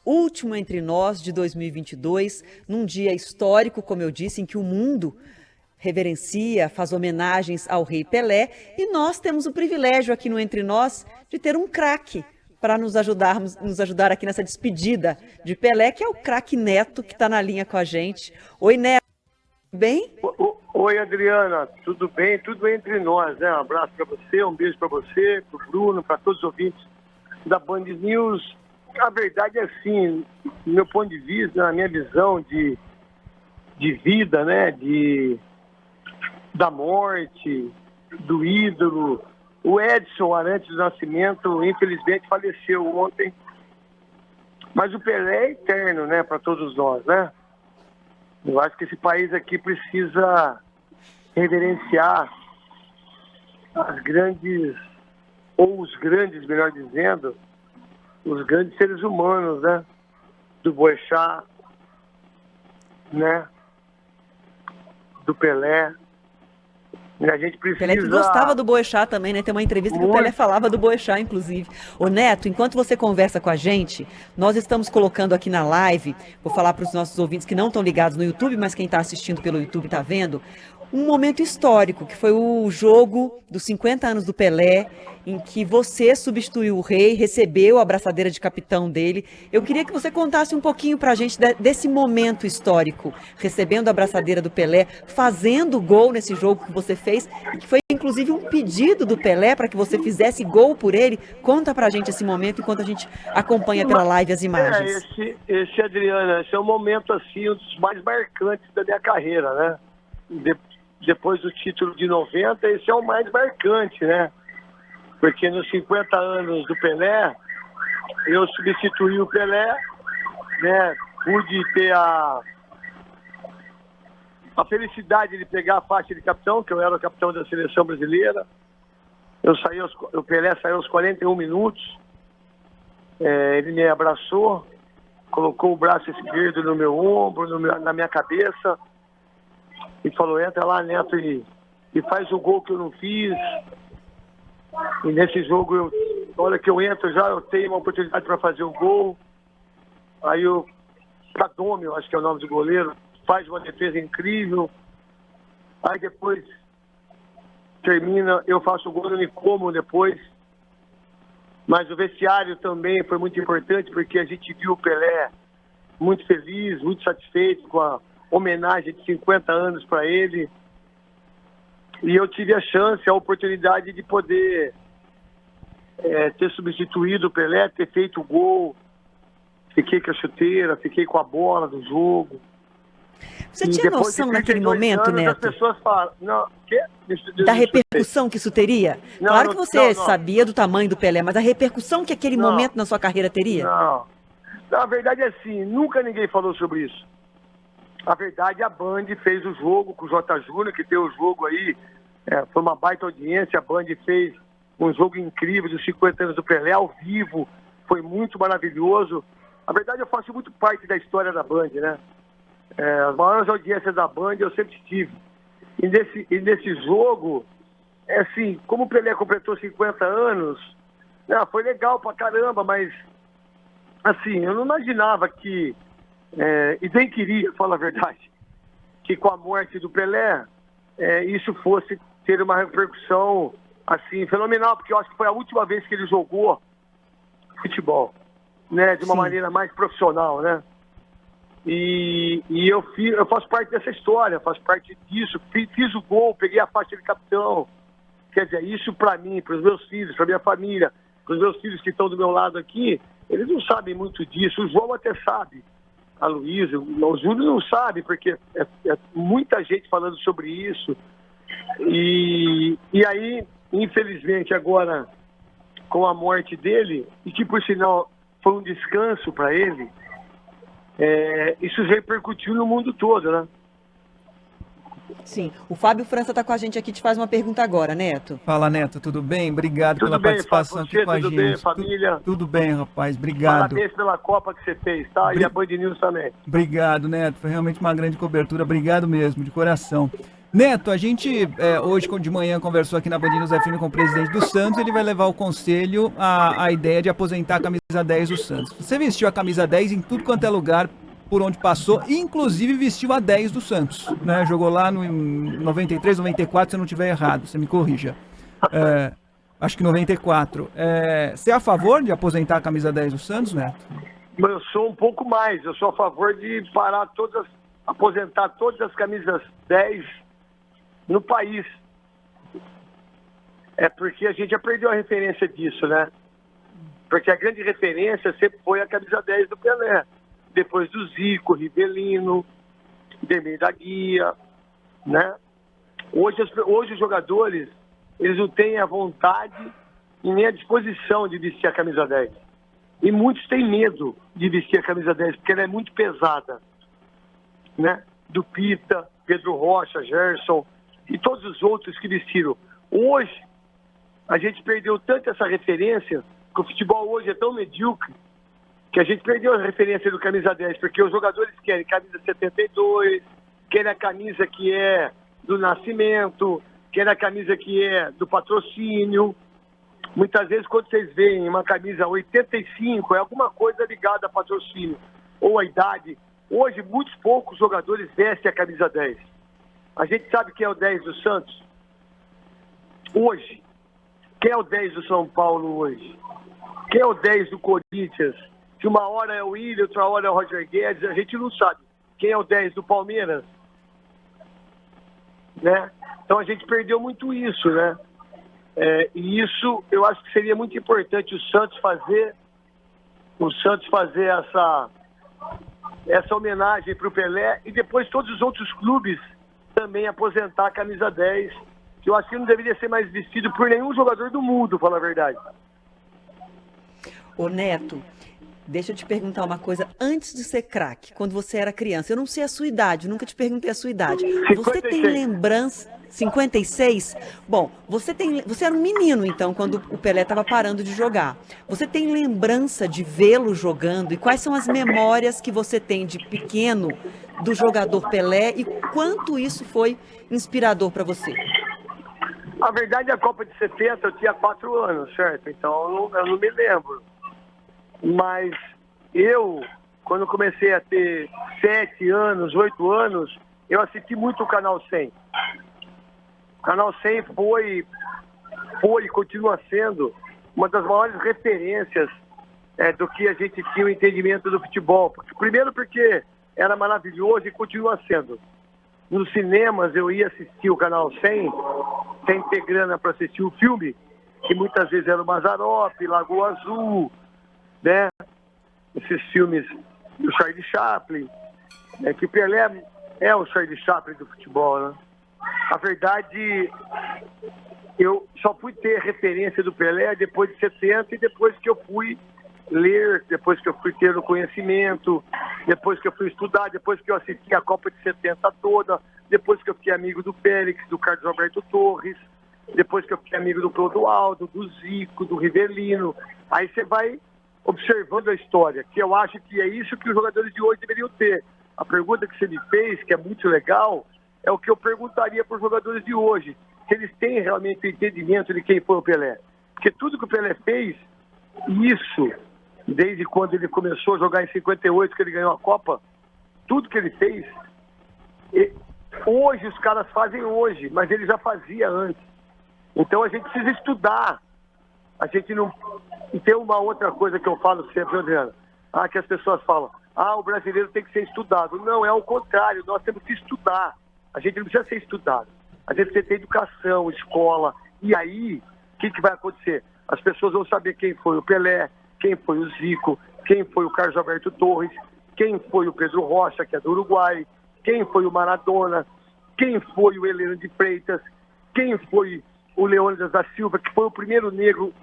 último Entre Nós de 2022, num dia histórico, como eu disse, em que o mundo reverencia, faz homenagens ao Rei Pelé, e nós temos o privilégio aqui no Entre Nós de ter um craque para nos ajudar aqui nessa despedida de Pelé, que é o craque Neto, que está na linha com a gente. Oi, Neto, tudo bem? Oi, Adriana, tudo bem? Tudo entre nós, né? Um abraço para você, um beijo para você, para o Bruno, para todos os ouvintes da Band News. A verdade é assim, do meu ponto de vista, na minha visão de vida, né? Da morte, do ídolo. O Edson Arantes do Nascimento, infelizmente, faleceu ontem. Mas o Pelé é eterno, né? Para todos nós, né? Eu acho que esse país aqui precisa reverenciar as grandes, ou os grandes, melhor dizendo, os grandes seres humanos, né? Do Boechat, né? Do Pelé. E a gente precisa... Pelé que gostava do Boechat também, né? Tem uma entrevista que o Pelé falava do Boechat, inclusive. Ô Neto, enquanto você conversa com a gente, nós estamos colocando aqui na live, vou falar para os nossos ouvintes que não estão ligados no YouTube, mas quem está assistindo pelo YouTube está vendo, um momento histórico, que foi o jogo dos 50 anos do Pelé, em que você substituiu o Rei, recebeu a abraçadeira de capitão dele. Eu queria que você contasse um pouquinho para a gente desse momento histórico, recebendo a abraçadeira do Pelé, fazendo gol nesse jogo que você fez, e que foi inclusive um pedido do Pelé para que você fizesse gol por ele. Conta para a gente esse momento enquanto a gente acompanha pela live as imagens. Adriana, esse é um momento assim, um dos mais marcantes da minha carreira, né? Depois do título de 90, esse é o mais marcante, né? Porque nos 50 anos do Pelé, eu substituí o Pelé, né? Pude ter a felicidade de pegar a faixa de capitão, que eu era o capitão da seleção brasileira. O Pelé saiu aos 41 minutos, ele me abraçou, colocou o braço esquerdo no meu ombro, na minha cabeça, e falou: entra lá, Neto, e faz o gol que eu não fiz. E nesse jogo, na hora que eu entro eu tenho uma oportunidade para fazer o gol. Aí o Cadômio, acho que é o nome do goleiro, faz uma defesa incrível. Aí depois termina, eu faço o gol no Nicomo depois. Mas o vestiário também foi muito importante, porque a gente viu o Pelé muito feliz, muito satisfeito com a homenagem de 50 anos para ele. E eu tive a chance, a oportunidade de poder ter substituído o Pelé, ter feito o gol. Fiquei com a chuteira, fiquei com a bola do jogo. Você tinha noção naquele momento, Neto? As pessoas falam, da repercussão que isso teria? Claro que você sabia do tamanho do Pelé, mas a repercussão que aquele momento na sua carreira teria? Não. Na verdade é assim, nunca ninguém falou sobre isso. A verdade, a Band fez o jogo com o J. Júnior, que tem o jogo aí, foi uma baita audiência. A Band fez um jogo incrível dos 50 anos do Pelé ao vivo, foi muito maravilhoso. A verdade, eu faço muito parte da história da Band, né? As maiores audiências da Band eu sempre tive. E nesse jogo, assim, como o Pelé completou 50 anos, foi legal pra caramba, mas, assim, eu não imaginava que, e nem queria, falar a verdade, que com a morte do Pelé, isso fosse ter uma repercussão, assim, fenomenal, porque eu acho que foi a última vez que ele jogou futebol, né, de uma maneira mais profissional, né? E eu faço parte dessa história, faço parte disso, fiz o gol, peguei a faixa de capitão. Quer dizer, isso para mim, para os meus filhos, para minha família, para os meus filhos que estão do meu lado aqui, eles não sabem muito disso. O João até sabe, a Luísa, o Júlio não sabe, porque é muita gente falando sobre isso. E aí, infelizmente, agora, com a morte dele, e que por sinal foi um descanso para ele, isso repercutiu no mundo todo, né? Sim. O Fábio França está com a gente aqui, te faz uma pergunta agora, Neto. Fala, Neto, tudo bem? Obrigado pela participação aqui com a gente. Tudo bem, família? Tudo bem, rapaz, obrigado. Parabéns pela Copa que você fez, tá? E a Band News também. Obrigado, Neto, foi realmente uma grande cobertura, obrigado mesmo, de coração. Neto, a gente hoje de manhã conversou aqui na Band News FM com o presidente do Santos. Ele vai levar ao conselho a ideia de aposentar a camisa 10 do Santos. Você vestiu a camisa 10 em tudo quanto é lugar por onde passou, inclusive vestiu a 10 do Santos, né? Jogou lá no 93, 94, se eu não estiver errado, você me corrija. Acho que 94. Você é a favor de aposentar a camisa 10 do Santos, Neto? Eu sou um pouco mais. Eu sou a favor de aposentar todas as camisas 10 no país. É porque a gente já perdeu a referência disso, né? Porque a grande referência sempre foi a camisa 10 do Pelé. Depois do Zico, Rivelino, Demir da Guia, né? Hoje os jogadores, eles não têm a vontade e nem a disposição de vestir a camisa 10. E muitos têm medo de vestir a camisa 10, porque ela é muito pesada, né? Do Pita, Pedro Rocha, Gerson e todos os outros que vestiram. Hoje, a gente perdeu tanto essa referência, que o futebol hoje é tão medíocre, que a gente perdeu a referência do camisa 10, porque os jogadores querem camisa 72, querem a camisa que é do nascimento, querem a camisa que é do patrocínio. Muitas vezes, quando vocês veem uma camisa 85, é alguma coisa ligada a patrocínio ou a idade. Hoje, muitos poucos jogadores vestem a camisa 10. A gente sabe quem é o 10 do Santos? Hoje. Quem é o 10 do São Paulo hoje? Quem é o 10 do Corinthians? Que uma hora é o Willian, outra hora é o Roger Guedes, a gente não sabe. Quem é o 10 do Palmeiras? Né? Então a gente perdeu muito isso, né? E isso eu acho que seria muito importante o Santos fazer essa homenagem para o Pelé e depois todos os outros clubes também aposentar a camisa 10, que eu acho que não deveria ser mais vestido por nenhum jogador do mundo, falar a verdade. Ô Neto, deixa eu te perguntar uma coisa. Antes de ser craque, quando você era criança, eu não sei a sua idade, nunca te perguntei a sua idade. 56. Você tem lembrança... 56? Bom, você era um menino, então, quando o Pelé estava parando de jogar. Você tem lembrança de vê-lo jogando? E quais são as memórias que você tem de pequeno do jogador Pelé e quanto isso foi inspirador para você? A verdade, a Copa de 70 eu tinha 4 anos, certo? Então eu não me lembro. Mas eu, quando comecei a ter 7 anos, 8 anos, eu assisti muito o Canal 100. O Canal 100 foi e continua sendo uma das maiores referências do que a gente tinha o entendimento do futebol. Primeiro porque era maravilhoso e continua sendo. Nos cinemas eu ia assistir o Canal 100, sem ter grana para assistir o filme, que muitas vezes era o Mazzaropi, Lagoa Azul, né? Esses filmes do Charlie Chaplin, que o Pelé é o Charlie Chaplin do futebol, né? A verdade, eu só fui ter referência do Pelé depois de 70 e depois que eu fui ler, depois que eu fui ter o conhecimento, depois que eu fui estudar, depois que eu assisti a Copa de 70 toda, depois que eu fiquei amigo do Félix, do Carlos Alberto Torres, depois que eu fiquei amigo do Clodoaldo, do Zico, do Rivelino. Aí você vai observando a história, que eu acho que é isso que os jogadores de hoje deveriam ter. A pergunta que você me fez, que é muito legal, é o que eu perguntaria para os jogadores de hoje, se eles têm realmente o entendimento de quem foi o Pelé. Porque tudo que o Pelé fez, isso, desde quando ele começou a jogar em 58, que ele ganhou a Copa, tudo que ele fez, hoje os caras fazem hoje, mas ele já fazia antes. Então a gente precisa estudar. A gente não... E tem uma outra coisa que eu falo sempre, Adriana, que as pessoas falam, o brasileiro tem que ser estudado. Não, é o contrário, nós temos que estudar. A gente não precisa ser estudado. A gente precisa ter educação, escola. E aí, o que vai acontecer? As pessoas vão saber quem foi o Pelé, quem foi o Zico, quem foi o Carlos Alberto Torres, quem foi o Pedro Rocha, que é do Uruguai, quem foi o Maradona, quem foi o Heleno de Freitas, quem foi o Leônidas da Silva, que foi o primeiro negro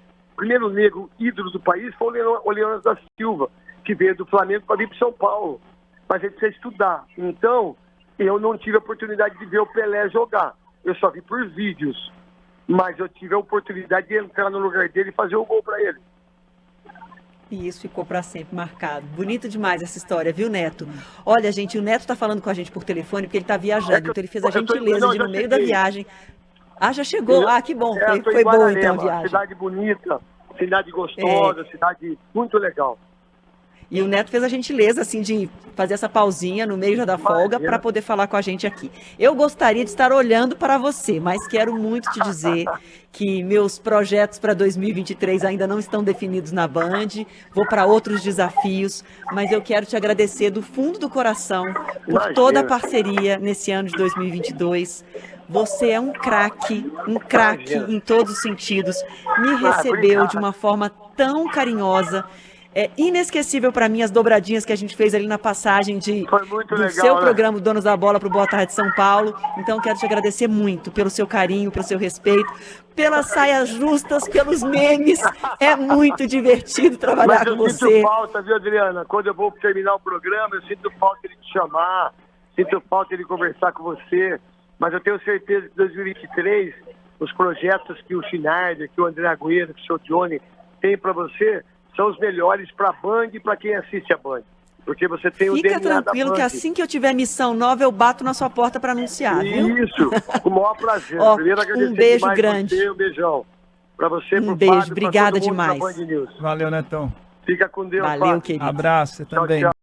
ídolo do país, foi o Leônidas da Silva, que veio do Flamengo para vir para São Paulo. Mas a gente precisa estudar. Então, eu não tive a oportunidade de ver o Pelé jogar. Eu só vi por vídeos. Mas eu tive a oportunidade de entrar no lugar dele e fazer o gol para ele. E isso ficou para sempre marcado. Bonito demais essa história, viu, Neto? Olha, gente, o Neto está falando com a gente por telefone porque ele está viajando. Então ele fez a gentileza de, no meio da viagem... Ah, já chegou? Ah, que bom. Foi bom, então, a viagem. Cidade bonita, cidade gostosa, cidade muito legal. E o Neto fez a gentileza, assim, de fazer essa pausinha no meio já da folga para poder falar com a gente aqui. Eu gostaria de estar olhando para você, mas quero muito te dizer que meus projetos para 2023 ainda não estão definidos na Band, vou para outros desafios, mas eu quero te agradecer do fundo do coração por toda a parceria nesse ano de 2022. Você é um craque em todos os sentidos. Me recebeu de uma forma tão carinhosa. É inesquecível para mim as dobradinhas que a gente fez ali na passagem do legal, seu programa Donos da Bola para o Boa Tarde São Paulo. Então quero te agradecer muito pelo seu carinho, pelo seu respeito, pelas saias justas, pelos memes. É muito divertido trabalhar com você. Eu sinto falta, viu, Adriana? Quando eu vou terminar o programa, eu sinto falta de te chamar, sinto falta de conversar com você. Mas eu tenho certeza que em 2023, os projetos que o Schneider, que o André Agüero, que o seu Johnny tem para você, são os melhores para a Band e para quem assiste a Band. Porque você tem o DNA da Band. Fica tranquilo que assim que eu tiver missão nova, eu bato na sua porta para anunciar, viu? Isso, com o maior prazer. Primeiro agradecer um beijo grande. Você, um beijão. Para você, um beijo, Fábio, obrigada demais. Valeu, Netão. Fica com Deus, Valeu, Fábio. querido. Abraço, você também. Tchau, tchau.